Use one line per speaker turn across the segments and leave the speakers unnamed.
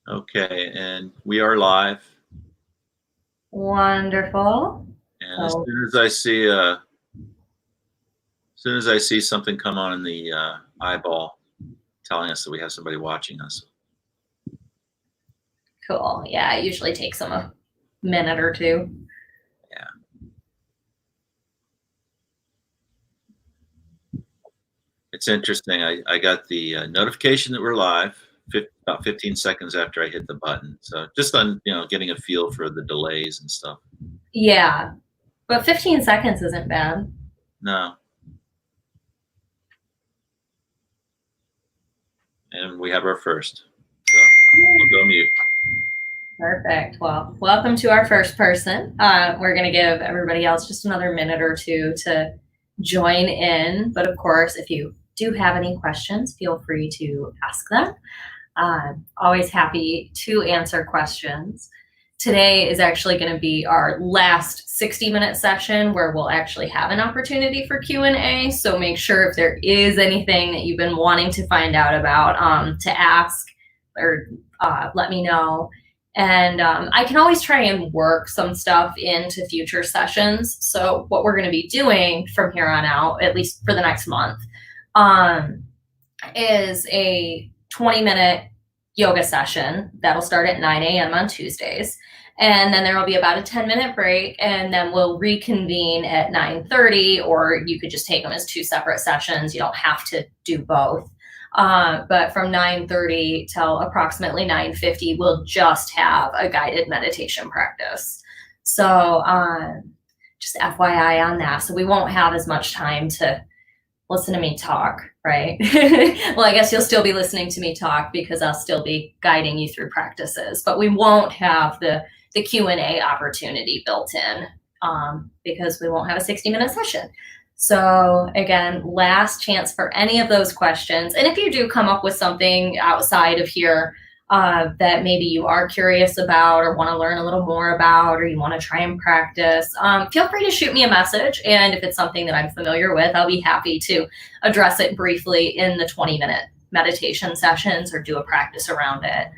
Okay, and we are live.
Wonderful.
And
So,
as soon as I see something come on in the eyeball, telling us that we have somebody watching us.
cool. Yeah, it usually takes them a minute or two.
Yeah. It's interesting. I got the notification that we're live about 15 seconds after I hit the button. So just on getting a feel for the delays and stuff.
Yeah, but 15 seconds isn't bad.
No. And we have our first. So I'll go mute.
Perfect. Well, welcome to our first person. We're going to give everybody else just another minute or two to join in. But of course, if you do have any questions, feel free to ask them. Always happy to answer questions. Today is actually going to be our last 60-minute session where we'll actually have an opportunity for Q&A. So make sure if there is anything that you've been wanting to find out about to ask or let me know. And I can always try and work some stuff into future sessions. So what we're going to be doing from here on out, at least for the next month, is a 20-minute yoga session that'll start at 9 a.m. on Tuesdays. And then there will be about a 10-minute break, and then we'll reconvene at 9:30, or you could just take them as two separate sessions. You don't have to do both. But from 9:30 till approximately 9:50, we'll just have a guided meditation practice. So just FYI on that. So we won't have as much time to listen to me talk, right? Well, I guess you'll still be listening to me talk because I'll still be guiding you through practices, but we won't have the Q&A opportunity built in because we won't have a 60-minute session. So again, last chance for any of those questions. And if you do come up with something outside of here that maybe you are curious about or want to learn a little more about, or you want to try and practice, feel free to shoot me a message. And if it's something that I'm familiar with, I'll be happy to address it briefly in the 20-minute meditation sessions or do a practice around it.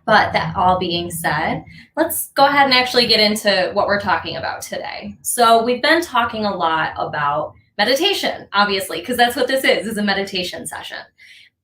But that all being said, let's go ahead and actually get into what we're talking about today. So we've been talking a lot about meditation, obviously, because that's what this is a meditation session.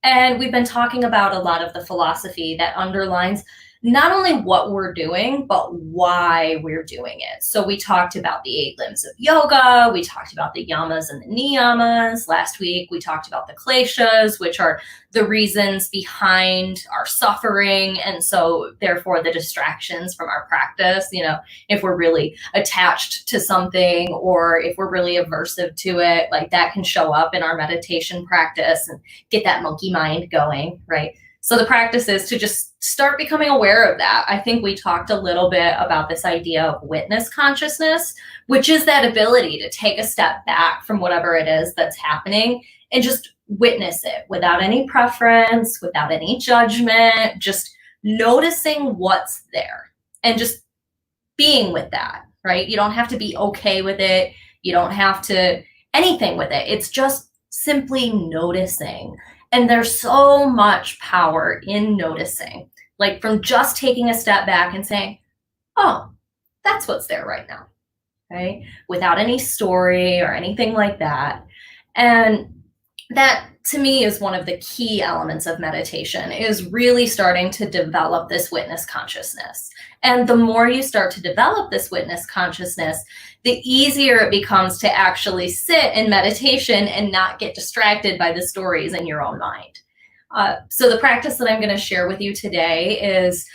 And we've been talking about a lot of the philosophy that underlines not only what we're doing, but why we're doing it. So we talked about the 8 limbs of yoga. We talked about the yamas and the niyamas. Last week, we talked about the kleshas, which are the reasons behind our suffering. And so therefore the distractions from our practice, if we're really attached to something or if we're really aversive to it, like that can show up in our meditation practice and get that monkey mind going, right? So the practice is to just start becoming aware of that. I think we talked a little bit about this idea of witness consciousness, which is that ability to take a step back from whatever it is that's happening and just witness it without any preference, without any judgment, just noticing what's there and just being with that, right? You don't have to be okay with it. You don't have to anything with it. It's just simply noticing. And there's so much power in noticing, like from just taking a step back and saying, oh, that's what's there right now, right? Without any story or anything like that. And that to me is one of the key elements of meditation, is really starting to develop this witness consciousness. And the more you start to develop this witness consciousness, the easier it becomes to actually sit in meditation and not get distracted by the stories in your own mind. So the practice that I'm going to share with you today is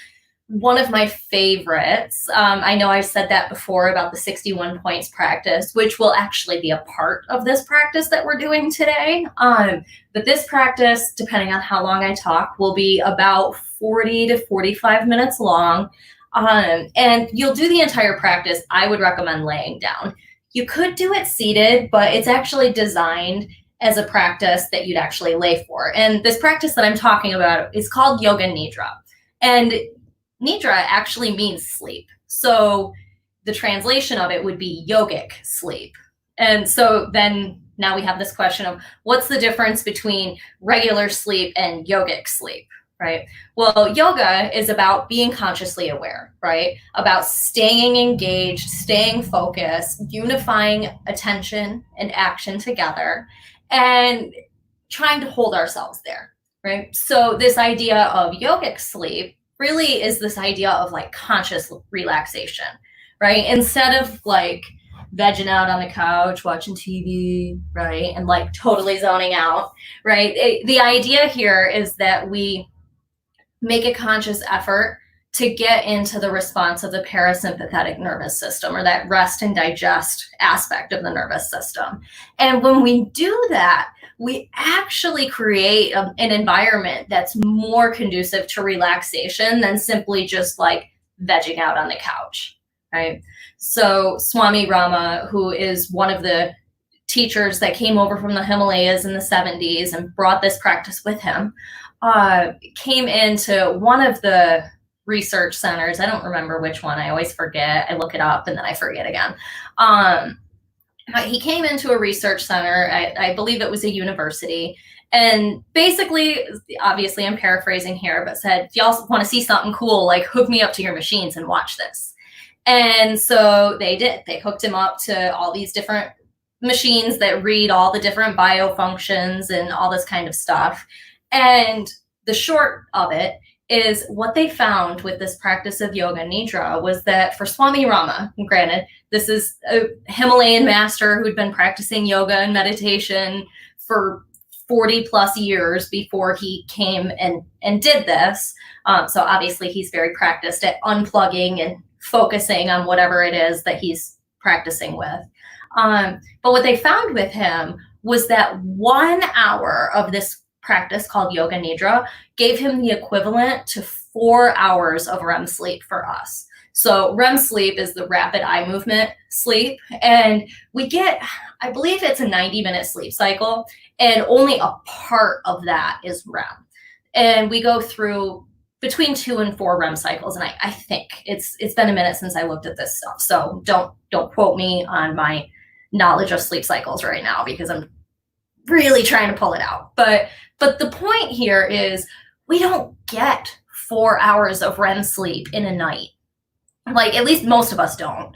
one of my favorites. I know I've said that before about the 61 points practice, which will actually be a part of this practice that we're doing today. But this practice, depending on how long I talk, will be about 40 to 45 minutes long. And you'll do the entire practice. I would recommend laying down. You could do it seated, but it's actually designed as a practice that you'd actually lay for. And this practice that I'm talking about is called Yoga Nidra. And Nidra actually means sleep. So the translation of it would be yogic sleep. And so then now we have this question of what's the difference between regular sleep and yogic sleep, right? Well, yoga is about being consciously aware, right? About staying engaged, staying focused, unifying attention and action together, and trying to hold ourselves there, right? So this idea of yogic sleep really is this idea of like conscious relaxation, right? Instead of like vegging out on the couch, watching TV, right? And like totally zoning out, right? The idea here is that we make a conscious effort to get into the response of the parasympathetic nervous system, or that rest and digest aspect of the nervous system. And when we do that, we actually create an environment that's more conducive to relaxation than simply just like vegging out on the couch, right? So Swami Rama, who is one of the teachers that came over from the Himalayas in the 70s and brought this practice with him, came into one of the research centers. I don't remember which one. I always forget. I look it up and then I forget again. He came into a research center. I believe it was a university. And basically, obviously, I'm paraphrasing here, but said, if y'all want to see something cool, like hook me up to your machines and watch this. And so they did. They hooked him up to all these different machines that read all the different biofunctions and all this kind of stuff. And the short of it is what they found with this practice of yoga nidra was that for Swami Rama, granted, this is a Himalayan master who'd been practicing yoga and meditation for 40 plus years before he came and did this. So obviously he's very practiced at unplugging and focusing on whatever it is that he's practicing with. But what they found with him was that 1 hour of this practice called yoga nidra gave him the equivalent to 4 hours of REM sleep for us. So REM sleep is the rapid eye movement sleep. And we get, I believe it's a 90-minute sleep cycle, and only a part of that is REM. And we go through between 2 and 4 REM cycles. And I think it's been a minute since I looked at this stuff. So don't quote me on my knowledge of sleep cycles right now, because I'm really trying to pull it out. But the point here is we don't get 4 hours of REM sleep in a night. Like, at least most of us don't.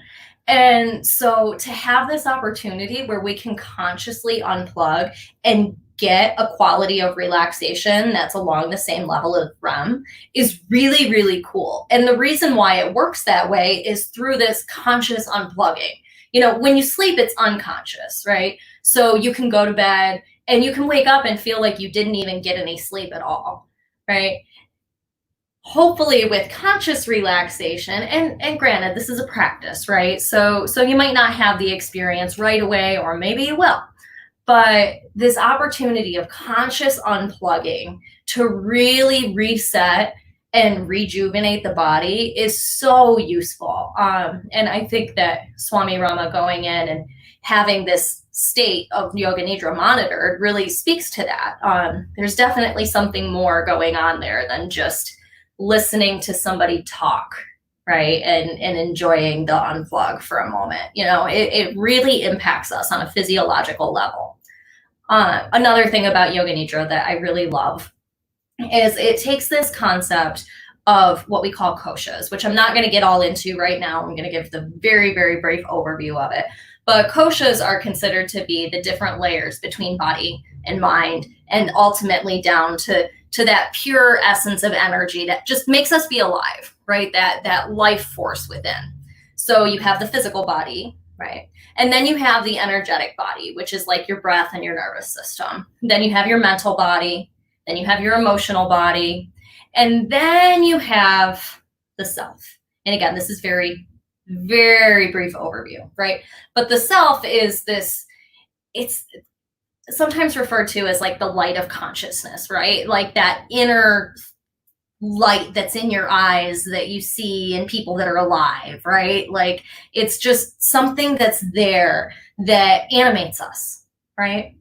And so to have this opportunity where we can consciously unplug and get a quality of relaxation that's along the same level of REM is really, really cool. And the reason why it works that way is through this conscious unplugging. You know, when you sleep, it's unconscious, right? So you can go to bed and you can wake up and feel like you didn't even get any sleep at all, right? Hopefully with conscious relaxation, and granted, this is a practice, right? So you might not have the experience right away, or maybe you will. But this opportunity of conscious unplugging to really reset and rejuvenate the body is so useful. And I think that Swami Rama going in and having this state of yoga nidra monitored really speaks to that. There's definitely something more going on there than just listening to somebody talk, right? And enjoying the unplug for a moment. You know, it really impacts us on a physiological level. Another thing about yoga nidra that I really love is it takes this concept of what we call koshas, which I'm not going to get all into right now. I'm going to give the very, very brief overview of it. But koshas are considered to be the different layers between body and mind, and ultimately down to that pure essence of energy that just makes us be alive, right? That life force within. So you have the physical body, right? And then you have the energetic body, which is like your breath and your nervous system. Then you have your mental body. Then you have your emotional body. And then you have the self. And again, this is very, very brief overview, right? But the self is this, it's sometimes referred to as like the light of consciousness, right? Like that inner light that's in your eyes that you see in people that are alive, right? Like it's just something that's there that animates us, right?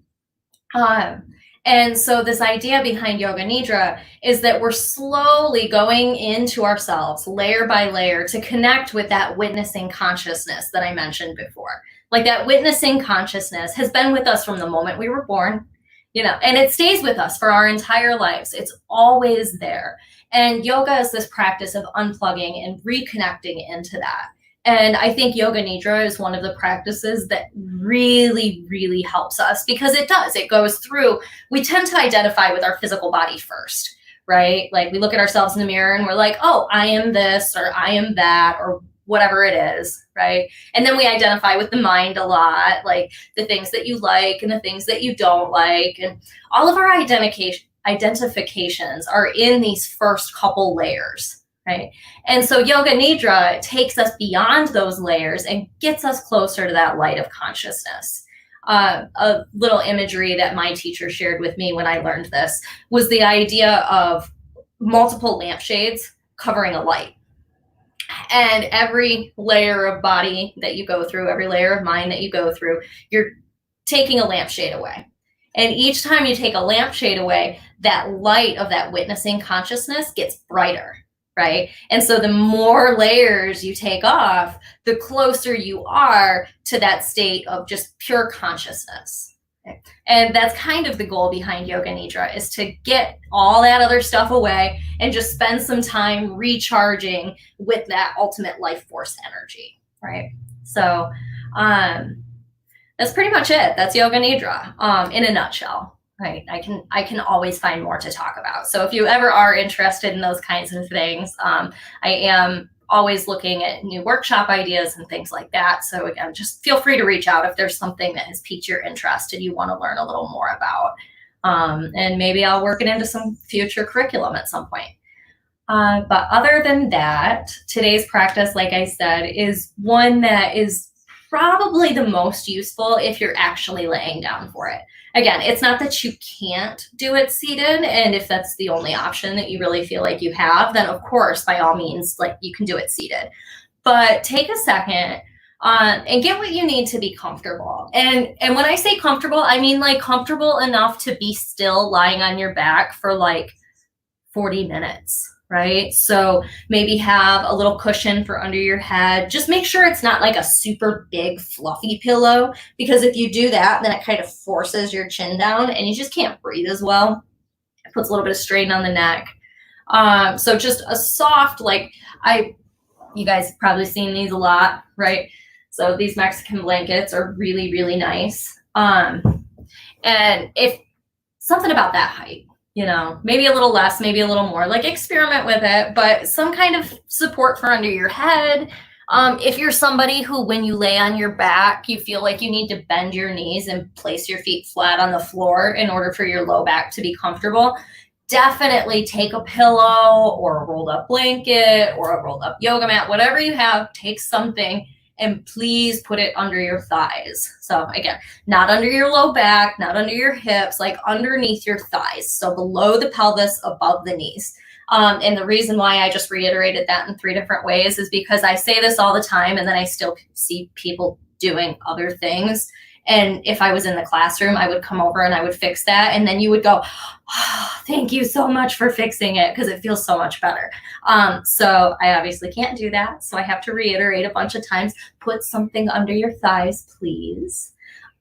And so this idea behind yoga nidra is that we're slowly going into ourselves layer by layer to connect with that witnessing consciousness that I mentioned before. Like that witnessing consciousness has been with us from the moment we were born. and it stays with us for our entire lives. It's always there. And yoga is this practice of unplugging and reconnecting into that. And I think Yoga Nidra is one of the practices that really, really helps us, because it does. It goes through, we tend to identify with our physical body first, right? Like we look at ourselves in the mirror and we're like, oh, I am this, or I am that, or whatever it is, right? And then we identify with the mind a lot, like the things that you like and the things that you don't like. And all of our identifications are in these first couple layers, right? And so Yoga Nidra takes us beyond those layers and gets us closer to that light of consciousness. A little imagery that my teacher shared with me when I learned this was the idea of multiple lampshades covering a light. And every layer of body that you go through, every layer of mind that you go through, you're taking a lampshade away. And each time you take a lampshade away, that light of that witnessing consciousness gets brighter, right? And so the more layers you take off, the closer you are to that state of just pure consciousness. Okay? And that's kind of the goal behind Yoga Nidra, is to get all that other stuff away and just spend some time recharging with that ultimate life force energy, right? So that's pretty much it. That's Yoga Nidra in a nutshell. Right. I can always find more to talk about. So if you ever are interested in those kinds of things, I am always looking at new workshop ideas and things like that. So again, just feel free to reach out if there's something that has piqued your interest and you want to learn a little more about. And maybe I'll work it into some future curriculum at some point. But other than that, today's practice, like I said, is one that is probably the most useful if you're actually laying down for it. Again, it's not that you can't do it seated, and if that's the only option that you really feel like you have, then of course, by all means, like you can do it seated. But take a second and get what you need to be comfortable. And when I say comfortable, I mean like comfortable enough to be still lying on your back for like 40 minutes. Right? So maybe have a little cushion for under your head. Just make sure it's not like a super big fluffy pillow, because if you do that, then it kind of forces your chin down and you just can't breathe as well. It puts a little bit of strain on the neck. So just a soft, you guys have probably seen these a lot, right? So these Mexican blankets are really, really nice. And if something about that height, maybe a little less, maybe a little more, like experiment with it, but some kind of support for under your head. If you're somebody who, when you lay on your back, you feel like you need to bend your knees and place your feet flat on the floor in order for your low back to be comfortable, definitely take a pillow or a rolled up blanket or a rolled up yoga mat, whatever you have, take something and please put it under your thighs. So again, not under your low back, not under your hips, like underneath your thighs. So below the pelvis, above the knees. And the reason why I just reiterated that in 3 different ways is because I say this all the time and then I still see people doing other things. And if I was in the classroom, I would come over and I would fix that. And then you would go, oh, thank you so much for fixing it, because it feels so much better. So I obviously can't do that. So I have to reiterate a bunch of times, put something under your thighs, please.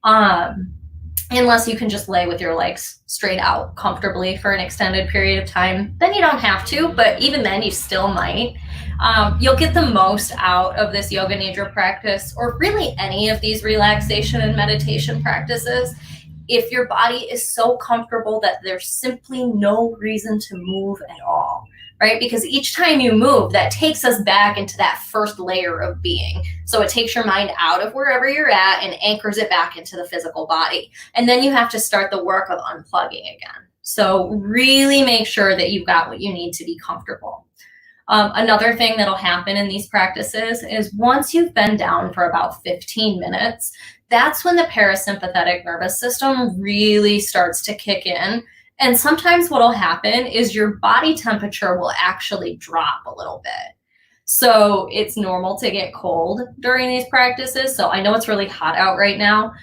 Unless you can just lay with your legs straight out comfortably for an extended period of time, then you don't have to, but even then you still might. You'll get the most out of this Yoga Nidra practice, or really any of these relaxation and meditation practices, if your body is so comfortable that there's simply no reason to move at all, right? Because each time you move, that takes us back into that first layer of being. So it takes your mind out of wherever you're at and anchors it back into the physical body. And then you have to start the work of unplugging again. So really make sure that you've got what you need to be comfortable. Another thing that'll happen in these practices is once you've been down for about 15 minutes, that's when the parasympathetic nervous system really starts to kick in. And sometimes what'll happen is your body temperature will actually drop a little bit. So it's normal to get cold during these practices. So I know it's really hot out right now,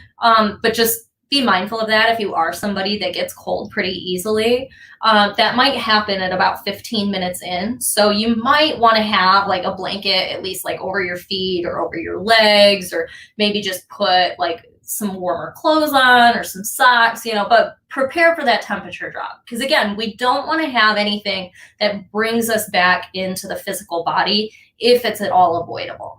but just be mindful of that if you are somebody that gets cold pretty easily. That might happen at about 15 minutes in. So you might want to have like a blanket at least like over your feet or over your legs, or maybe just put like some warmer clothes on or some socks, but prepare for that temperature drop. Because again, we don't want to have anything that brings us back into the physical body if it's at all avoidable.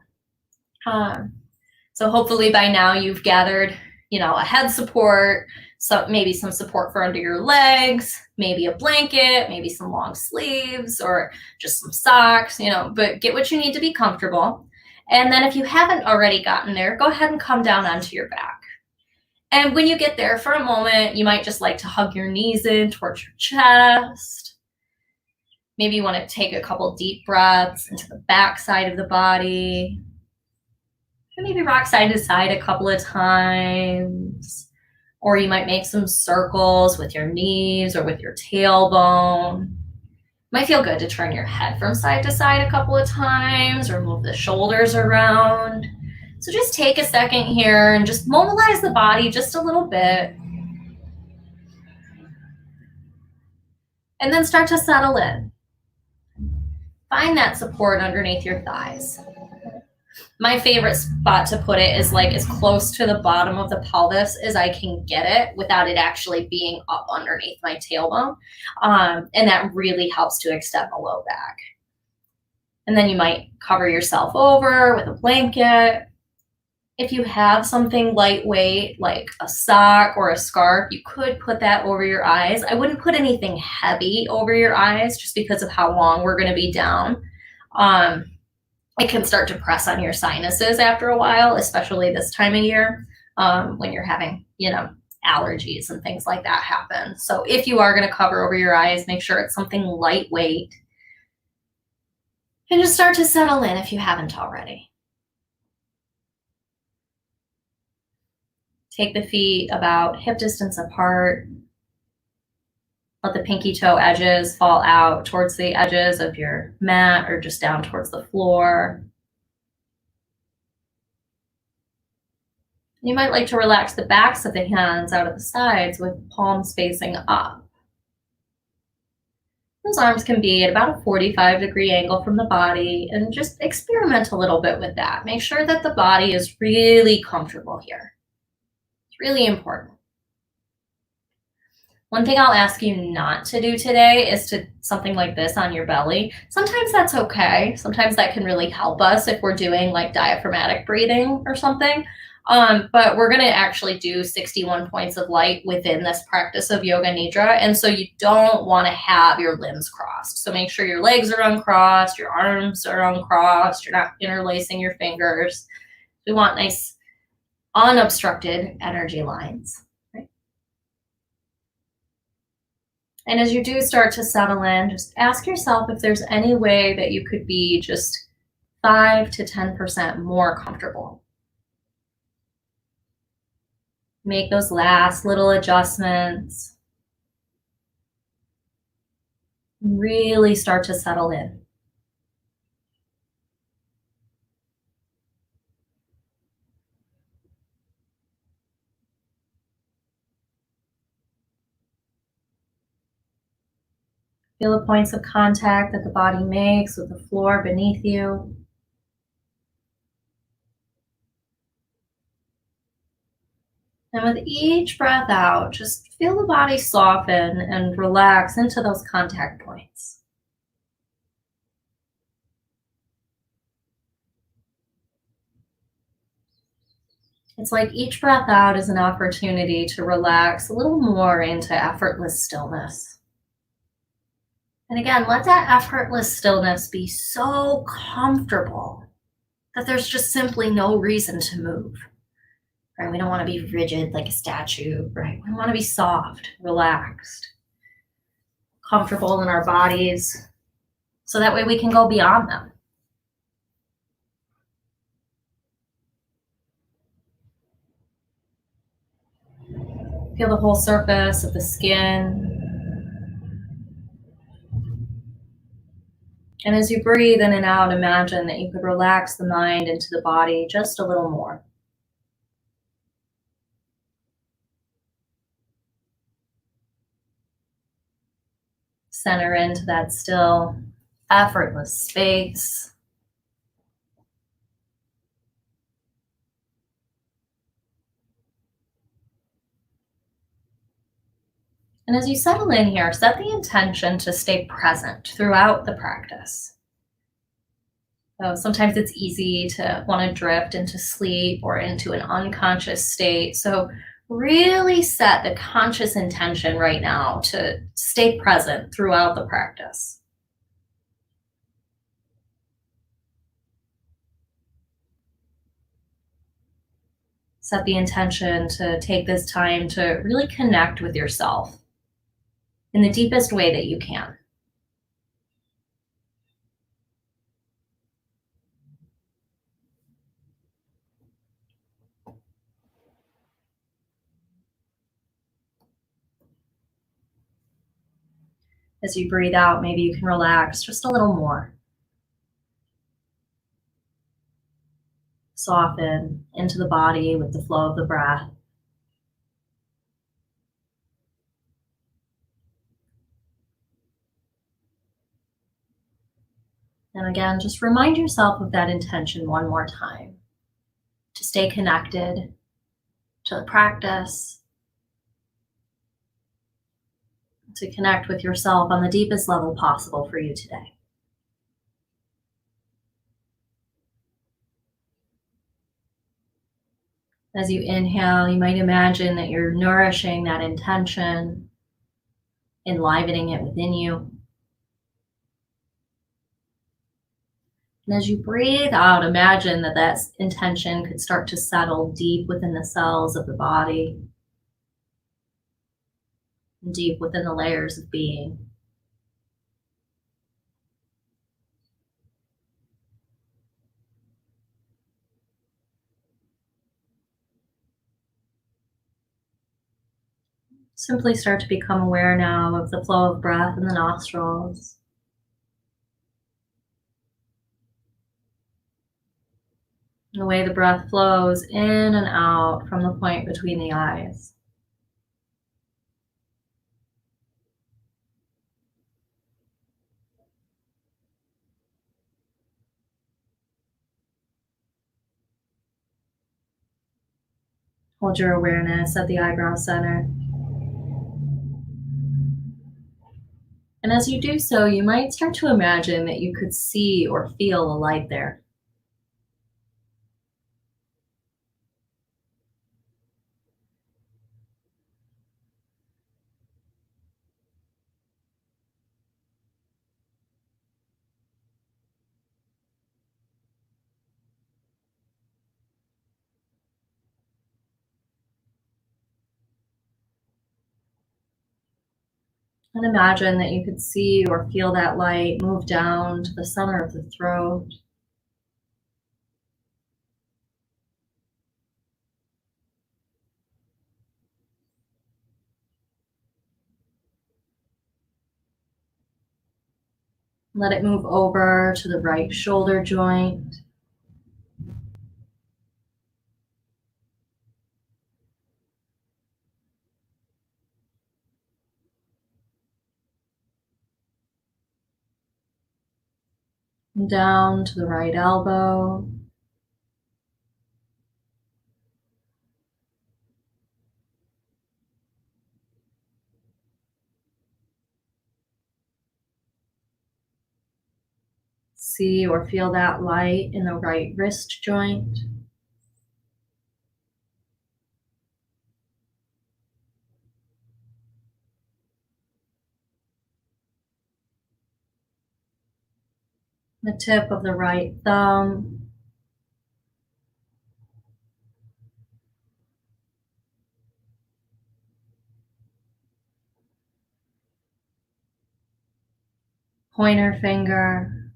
So hopefully by now you've gathered, a head support, so maybe some support for under your legs, maybe a blanket, maybe some long sleeves or just some socks, but get what you need to be comfortable. And then if you haven't already gotten there, go ahead and come down onto your back. And when you get there for a moment, you might just like to hug your knees in towards your chest. Maybe you want to take a couple deep breaths into the back side of the body. And maybe rock side to side a couple of times. Or you might make some circles with your knees or with your tailbone. Might feel good to turn your head from side to side a couple of times or move the shoulders around. So just take a second here and just mobilize the body just a little bit. And then start to settle in. Find that support underneath your thighs. My favorite spot to put it is like as close to the bottom of the pelvis as I can get it without it actually being up underneath my tailbone. And that really helps to extend the low back. And then you might cover yourself over with a blanket. If you have something lightweight like a sock or a scarf, you could put that over your eyes. I wouldn't put anything heavy over your eyes just because of how long we're going to be down. It can start to press on your sinuses after a while, especially this time of year when you're having, allergies and things like that happen. So if you are going to cover over your eyes, make sure it's something lightweight. And just start to settle in if you haven't already. Take the feet about hip distance apart. Let the pinky toe edges fall out towards the edges of your mat or just down towards the floor. You might like to relax the backs of the hands out of the sides with palms facing up. Those arms can be at about a 45-degree angle from the body, and just experiment a little bit with that. Make sure that the body is really comfortable here. It's really important. One thing I'll ask you not to do today is to something like this on your belly. Sometimes that's okay. Sometimes that can really help us if we're doing like diaphragmatic breathing or something. But we're going to actually do 61 points of light within this practice of Yoga Nidra. And so you don't want to have your limbs crossed. So make sure your legs are uncrossed, your arms are uncrossed, you're not interlacing your fingers. We want nice unobstructed energy lines. And as you do start to settle in, just ask yourself if there's any way that you could be just 5 to 10% more comfortable. Make those last little adjustments. Really start to settle in. Feel the points of contact that the body makes with the floor beneath you. And with each breath out, just feel the body soften and relax into those contact points. It's like each breath out is an opportunity to relax a little more into effortless stillness. And again, let that effortless stillness be so comfortable that there's just simply no reason to move. Right? We don't want to be rigid like a statue, right? We want to be soft, relaxed, comfortable in our bodies, so that way we can go beyond them. Feel the whole surface of the skin. And as you breathe in and out, imagine that you could relax the mind into the body just a little more. Center into that still, effortless space. And as you settle in here, set the intention to stay present throughout the practice. So sometimes it's easy to want to drift into sleep or into an unconscious state. So really set the conscious intention right now to stay present throughout the practice. Set the intention to take this time to really connect with yourself in the deepest way that you can. As you breathe out, maybe you can relax just a little more. Soften into the body with the flow of the breath. And again, just remind yourself of that intention one more time to stay connected to the practice, to connect with yourself on the deepest level possible for you today. As you inhale, you might imagine that you're nourishing that intention, enlivening it within you. And as you breathe out, imagine that that intention could start to settle deep within the cells of the body, deep within the layers of being. Simply start to become aware now of the flow of breath in the nostrils. The way the breath flows in and out from the point between the eyes. Hold your awareness at the eyebrow center. And as you do so, you might start to imagine that you could see or feel a light there. And imagine that you could see or feel that light move down to the center of the throat, let it move over to the right shoulder joint, and down to the right elbow, see or feel that light in the right wrist joint, the tip of the right thumb, pointer finger,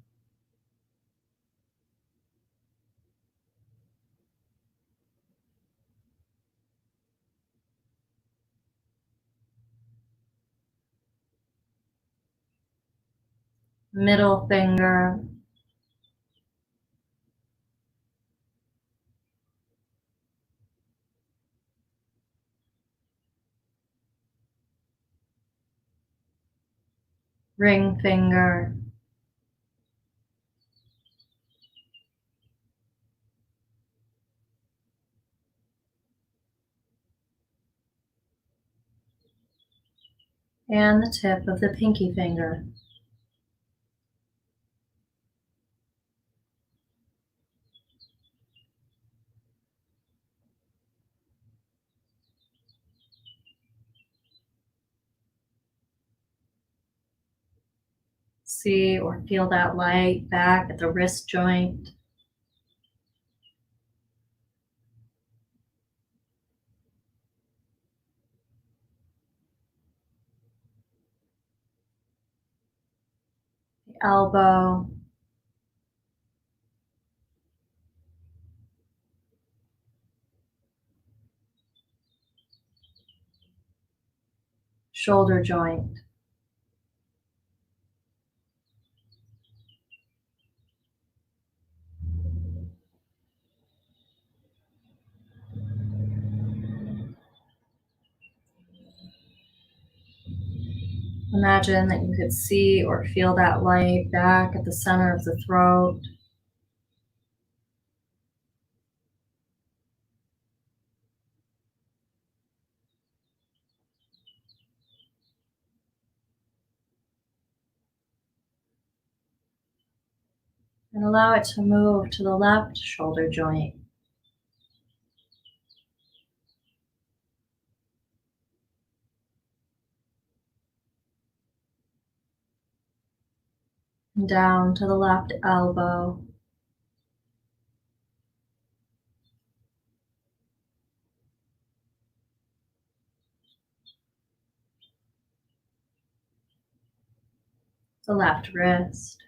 middle finger, ring finger, and the tip of the pinky finger. See or feel that light back at the wrist joint. The elbow. Shoulder joint. Imagine that you could see or feel that light back at the center of the throat. And allow it to move to the left shoulder joint. And down to the left elbow. The left wrist.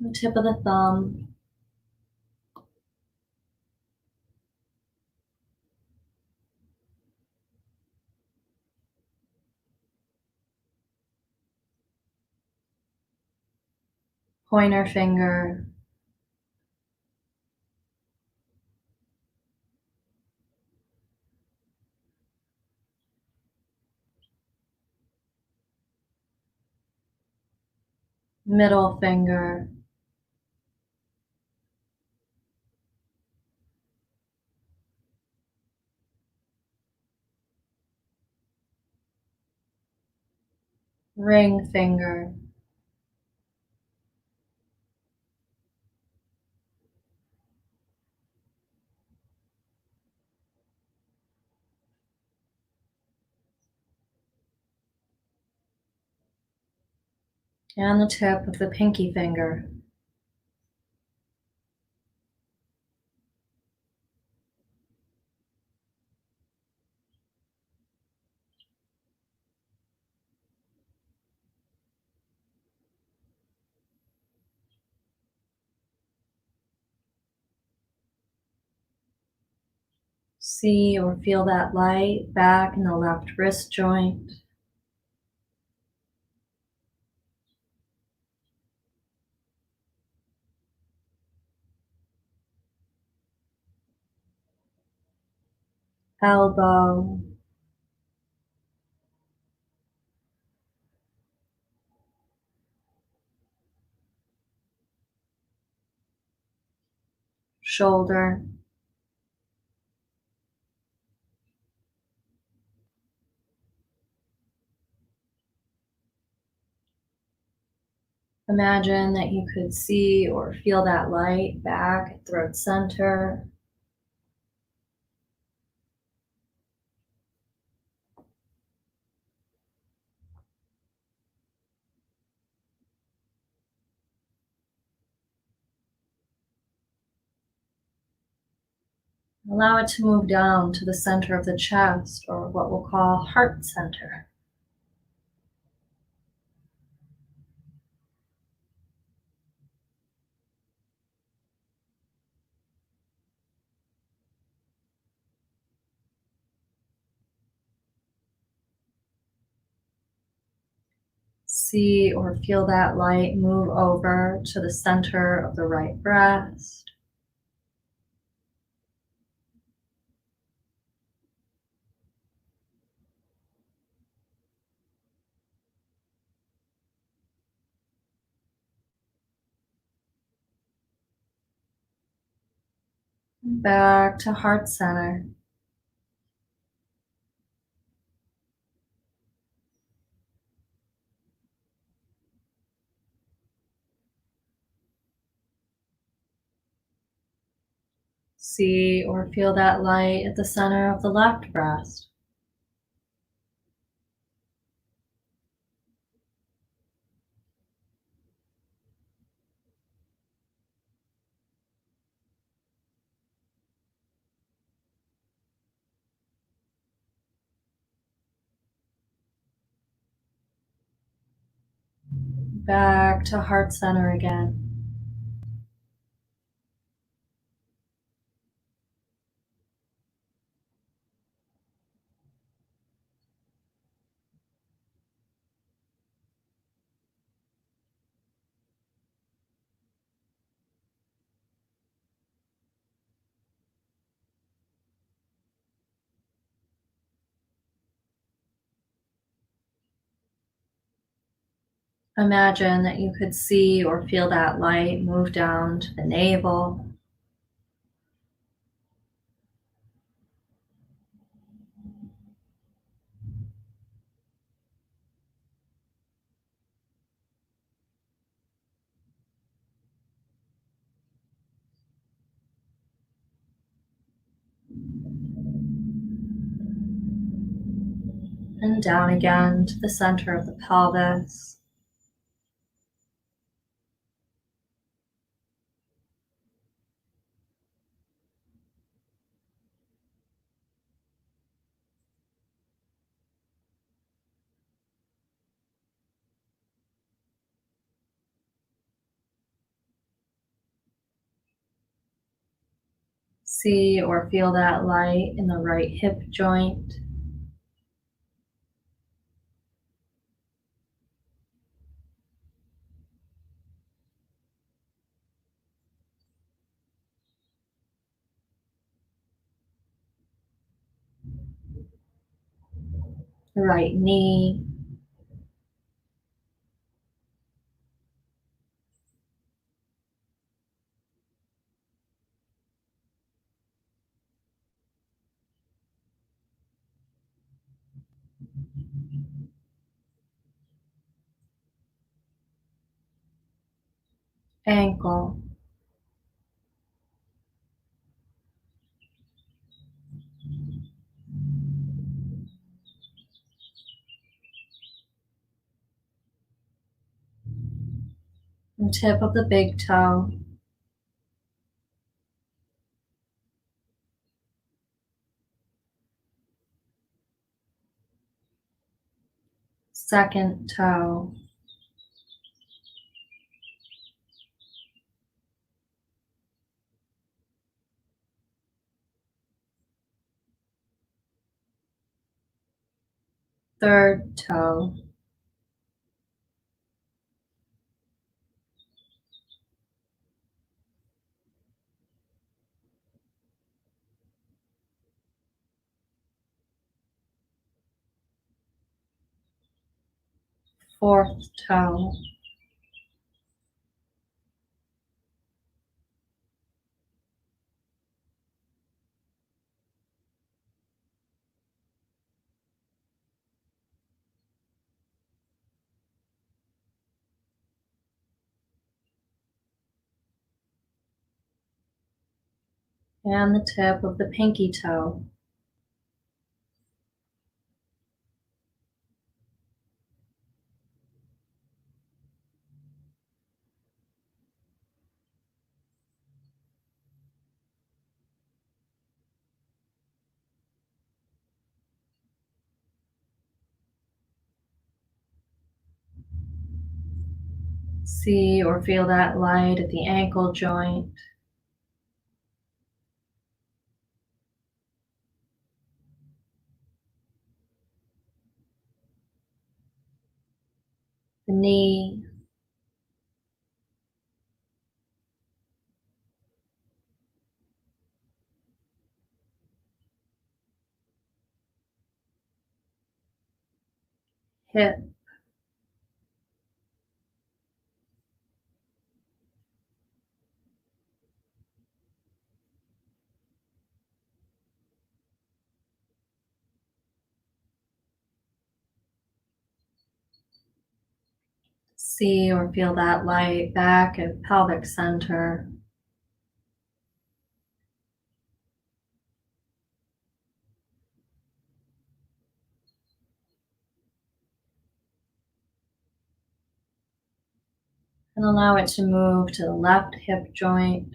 The tip of the thumb. Pointer finger. Middle finger. Ring finger. And the tip of the pinky finger. See or feel that light back in the left wrist joint. Elbow. Shoulder. Imagine that you could see or feel that light back at throat center. Allow it to move down to the center of the chest, or what we'll call heart center. See or feel that light move over to the center of the right breast. Back to heart center. See or feel that light at the center of the left breast. Back to heart center again. Imagine that you could see or feel that light move down to the navel, and down again to the center of the pelvis. See or feel that light in the right hip joint. The right knee, ankle, and tip of the big toe, second toe, third toe, fourth toe, and the tip of the pinky toe. See or feel that light at the ankle joint, the knee, hip, See or feel that light back at pelvic center. And allow it to move to the left hip joint.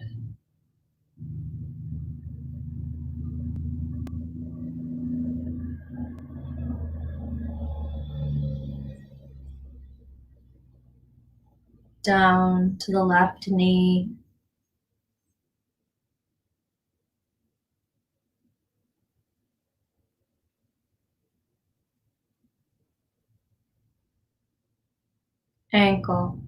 Down to the left knee. Ankle.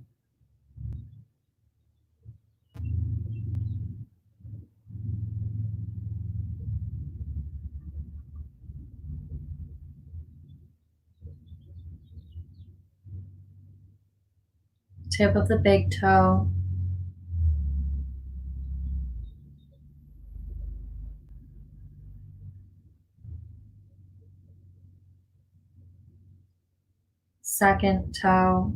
Tip of the big toe. Second toe.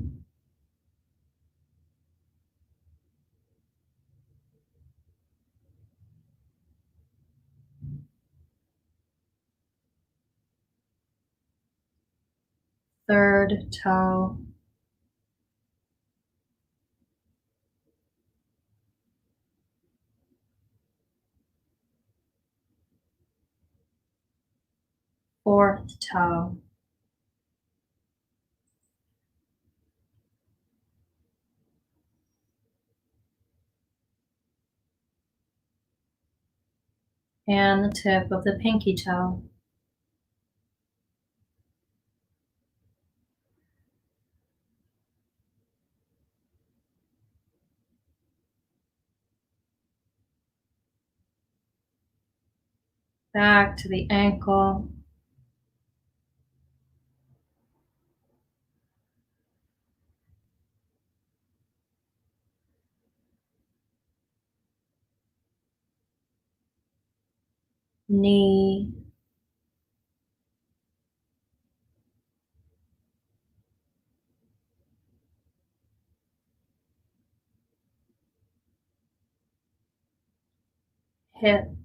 Third toe. Fourth toe. And the tip of the pinky toe. Back to the ankle. Knee. Hip.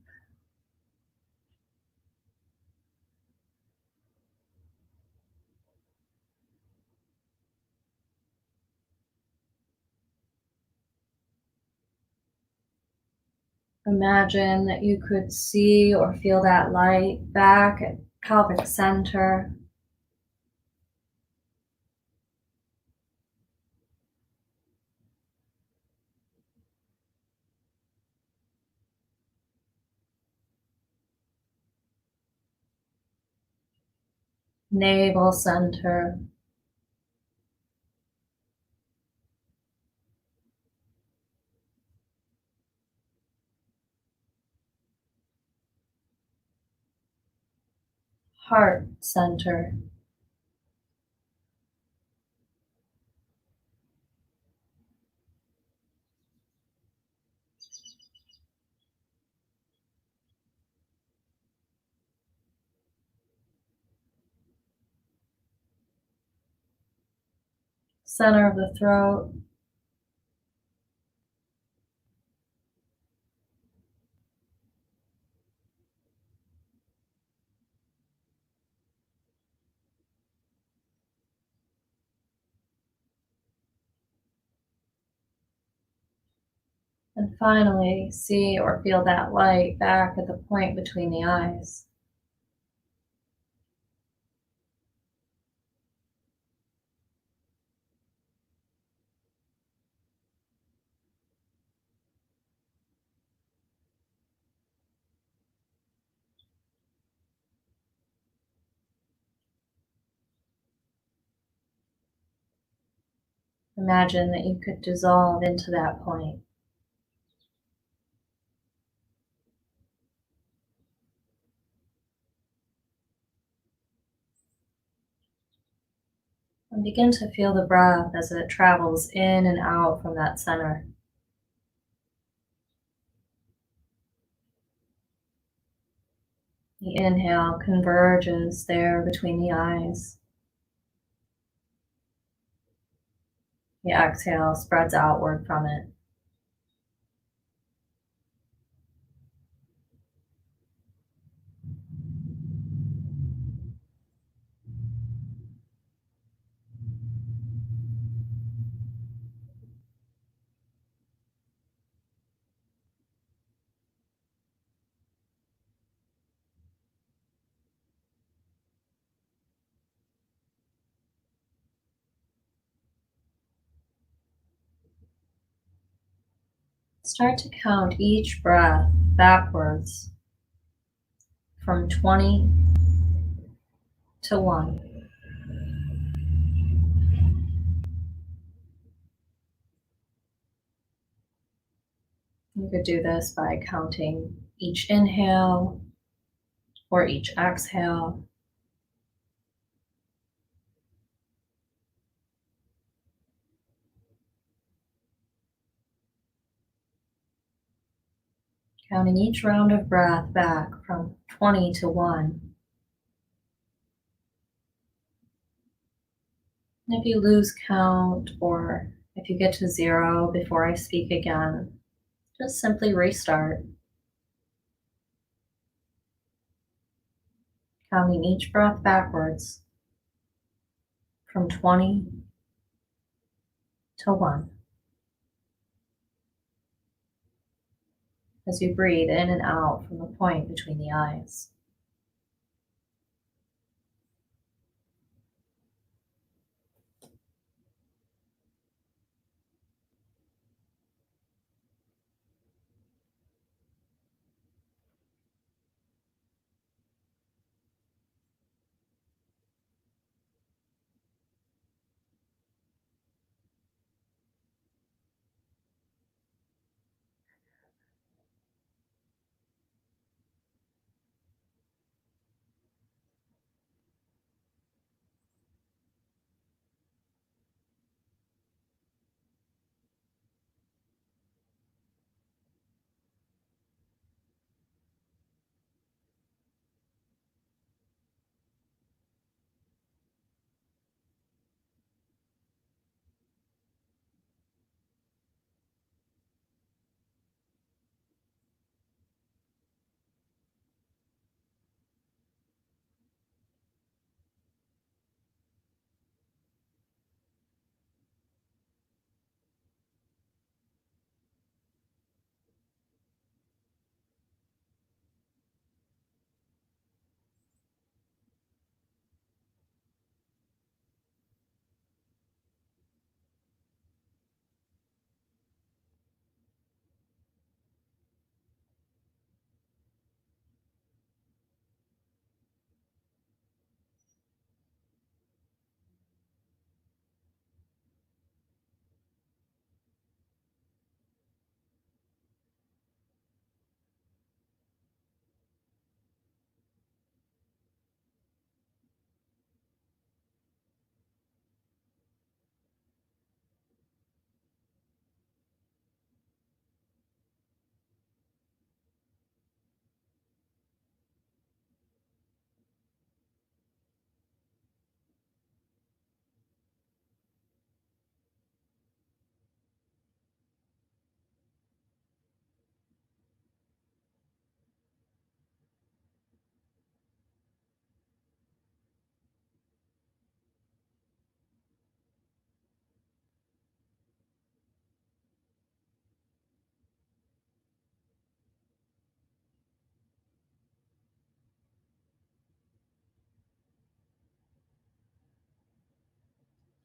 Imagine that you could see or feel that light back at pelvic center. Navel center. Heart center. Center of the throat. And finally, see or feel that light back at the point between the eyes. Imagine that you could dissolve into that point. And begin to feel the breath as it travels in and out from that center. The inhale converges there between the eyes. The exhale spreads outward from it. Start to count each breath backwards from 20 to 1. You could do this by counting each inhale or each exhale. Counting each round of breath back from 20 to 1. And if you lose count or if you get to 0 before I speak again, just simply restart. Counting each breath backwards from 20 to 1. As you breathe in and out from the point between the eyes.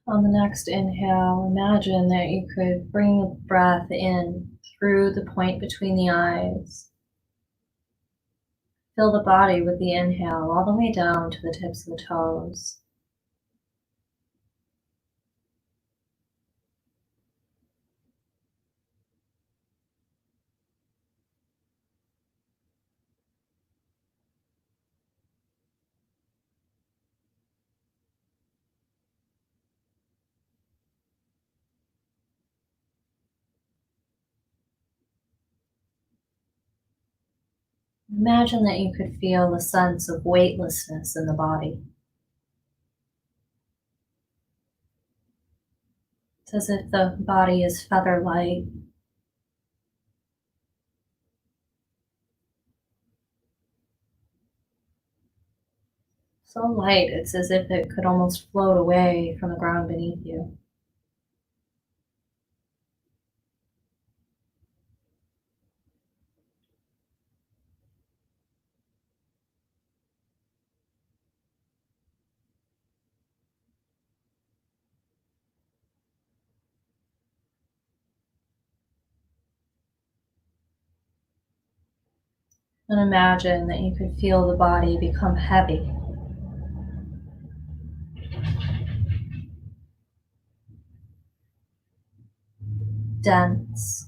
On the next inhale, imagine that you could bring the breath in through the point between the eyes. Fill the body with the inhale all the way down to the tips of the toes. Imagine that you could feel a sense of weightlessness in the body. It's as if the body is feather light, so light it's as if it could almost float away from the ground beneath you. And imagine that you could feel the body become heavy, dense.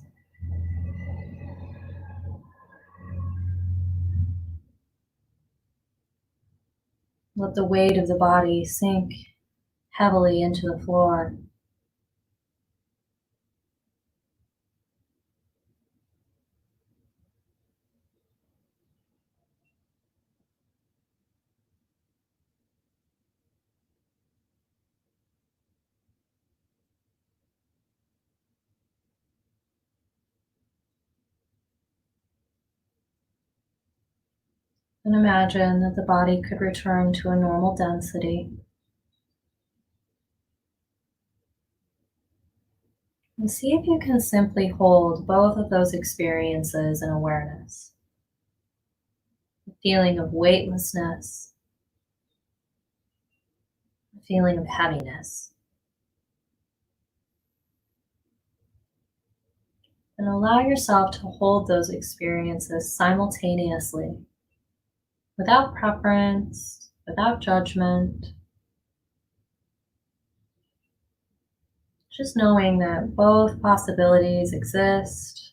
Let the weight of the body sink heavily into the floor. And imagine that the body could return to a normal density. And see if you can simply hold both of those experiences in awareness. The feeling of weightlessness, the feeling of heaviness. And allow yourself to hold those experiences simultaneously, without preference, without judgment, just knowing that both possibilities exist,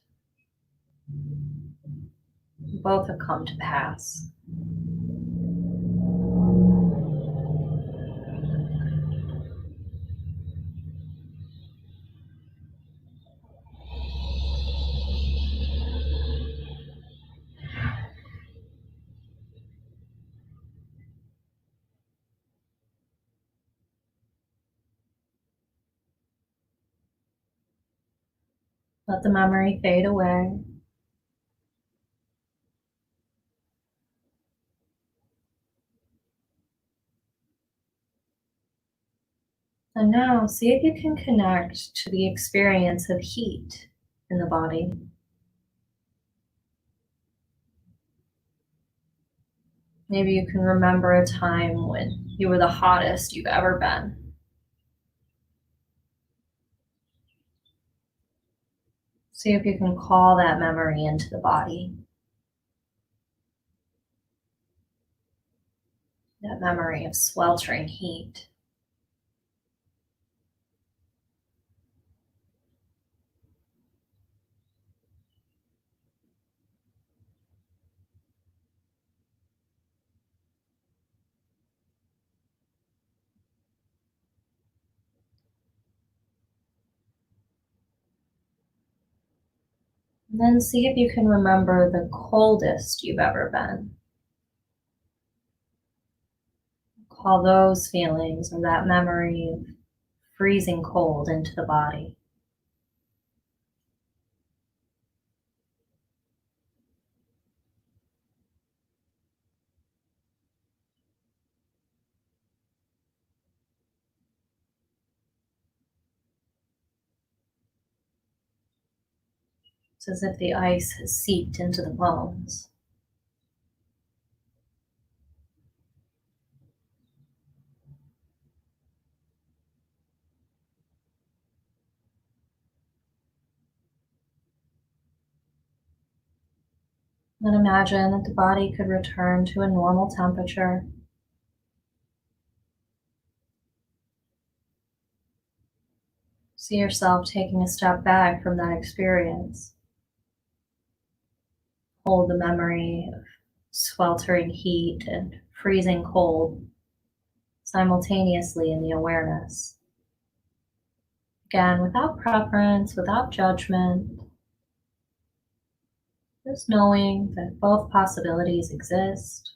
both have come to pass. Let the memory fade away. And now see if you can connect to the experience of heat in the body. Maybe you can remember a time when you were the hottest you've ever been. See if you can call that memory into the body. That memory of sweltering heat. And then see if you can remember the coldest you've ever been. Call those feelings or that memory of freezing cold into the body. It's as if the ice has seeped into the bones. Then imagine that the body could return to a normal temperature. See yourself taking a step back from that experience. Hold the memory of sweltering heat and freezing cold simultaneously in the awareness. Again, without preference, without judgment, just knowing that both possibilities exist.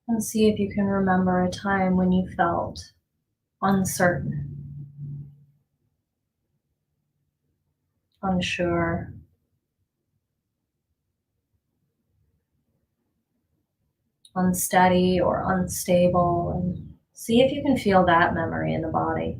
And see if you can remember a time when you felt uncertain, unsure, unsteady, or unstable, and see if you can feel that memory in the body.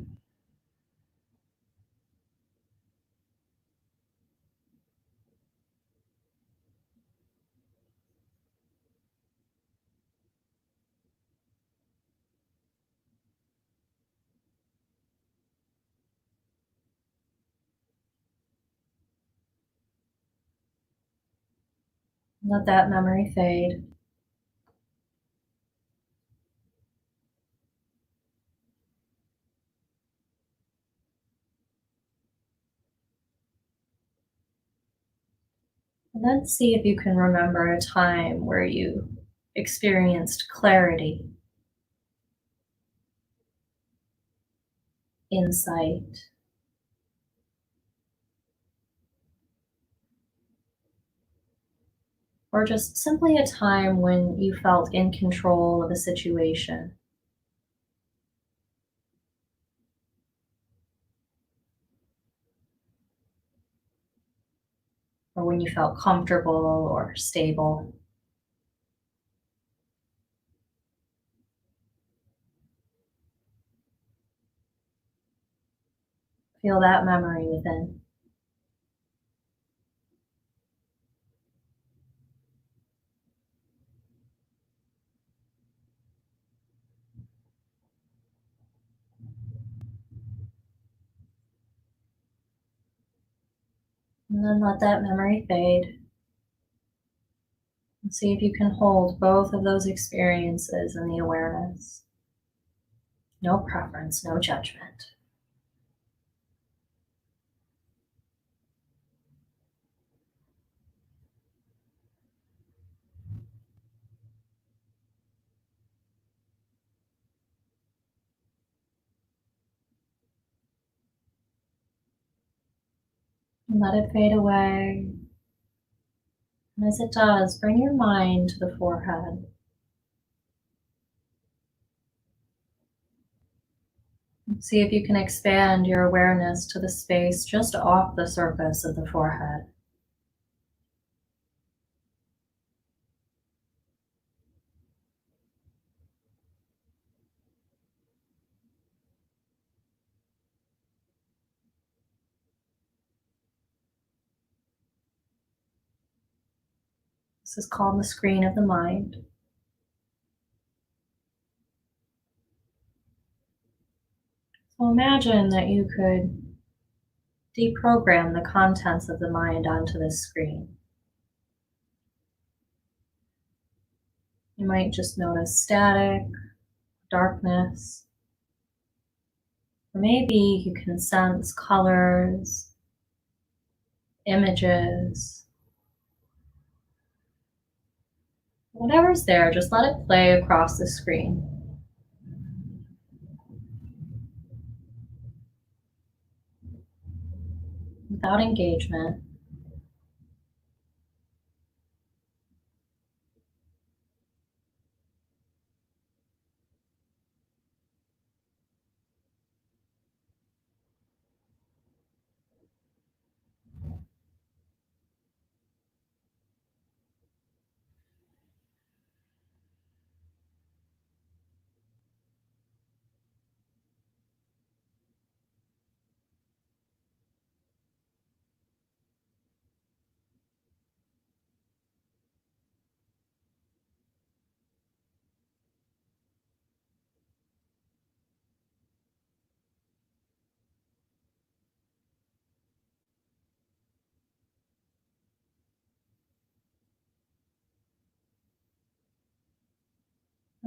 Let that memory fade. And then see if you can remember a time where you experienced clarity, insight, or just simply a time when you felt in control of a situation, or when you felt comfortable or stable. Feel that memory within. And then let that memory fade. And see if you can hold both of those experiences in the awareness. No preference, no judgment. And let it fade away. And as it does, bring your mind to the forehead. See if you can expand your awareness to the space just off the surface of the forehead. This is called the screen of the mind. So imagine that you could deprogram the contents of the mind onto this screen. You might just notice static, darkness, or maybe you can sense colors, images. Whatever's there, just let it play across the screen. Without engagement.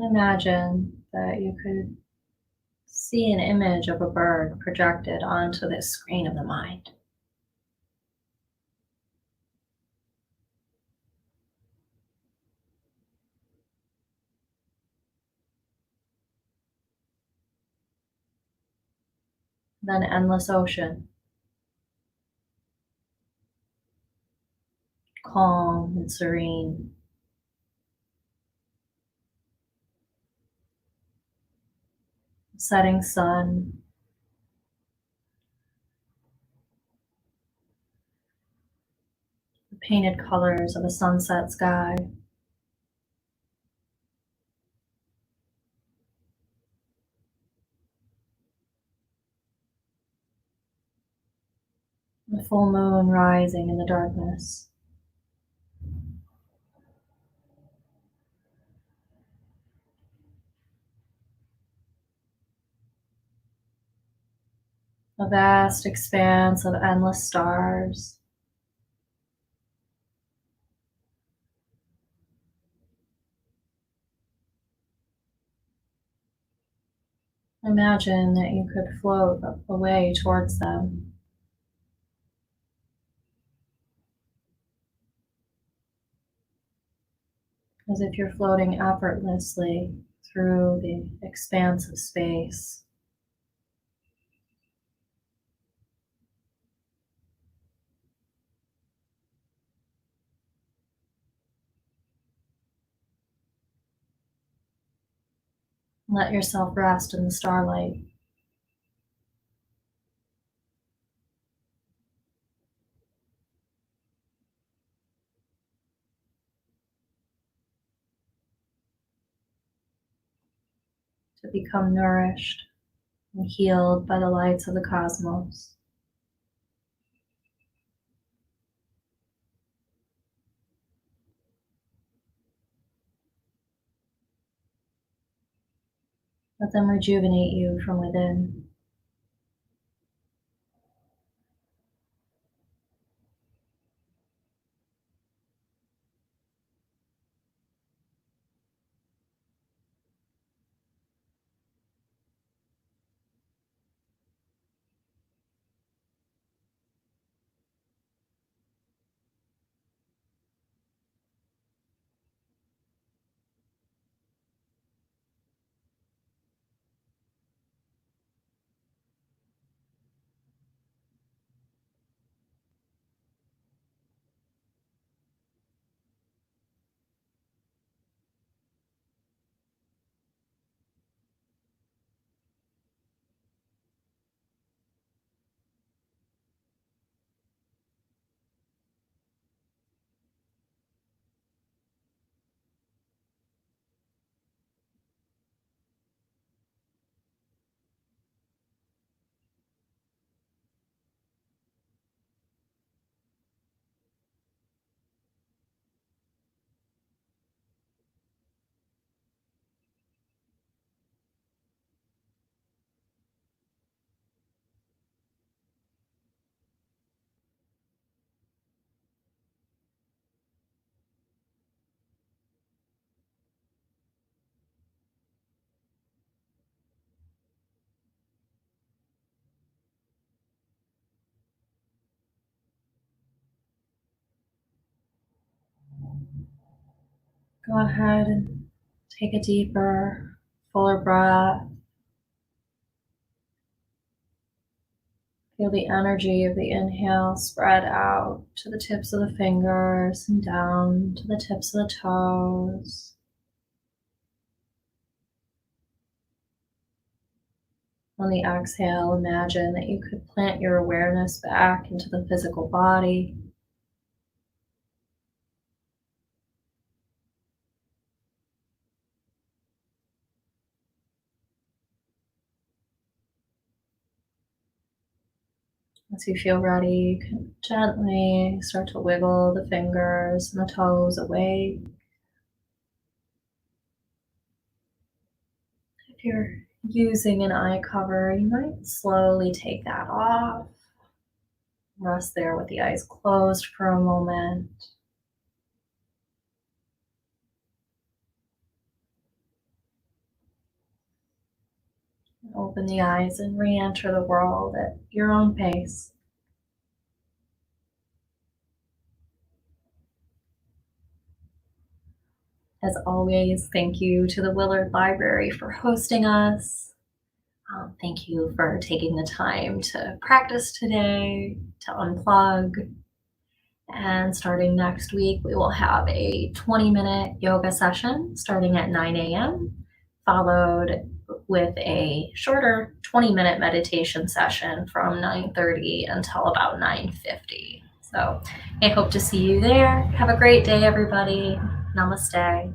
Imagine that you could see an image of a bird projected onto this screen of the mind. Then endless ocean, calm and serene. setting sun, the painted colors of a sunset sky. The full moon rising in the darkness. A vast expanse of endless stars. Imagine that you could float away towards them, as if you're floating effortlessly through the expanse of space. Let yourself rest in the starlight. To become nourished and healed by the lights of the cosmos. Let them rejuvenate you from within. Go ahead and take a deeper, fuller breath. Feel the energy of the inhale spread out to the tips of the fingers and down to the tips of the toes. On the exhale, imagine that you could plant your awareness back into the physical body. Once you feel ready, you can gently start to wiggle the fingers and the toes away. If you're using an eye cover, you might slowly take that off. Rest there with the eyes closed for a moment. Open the eyes and re-enter the world at your own pace. As always, thank you to the Willard Library for hosting us. Thank you for taking the time to practice today, to unplug. And starting next week, we will have a 20-minute yoga session starting at 9 a.m., followed with a shorter 20-minute meditation session from 9:30 until about 9:50. So I hope to see you there. Have a great day, everybody. Namaste.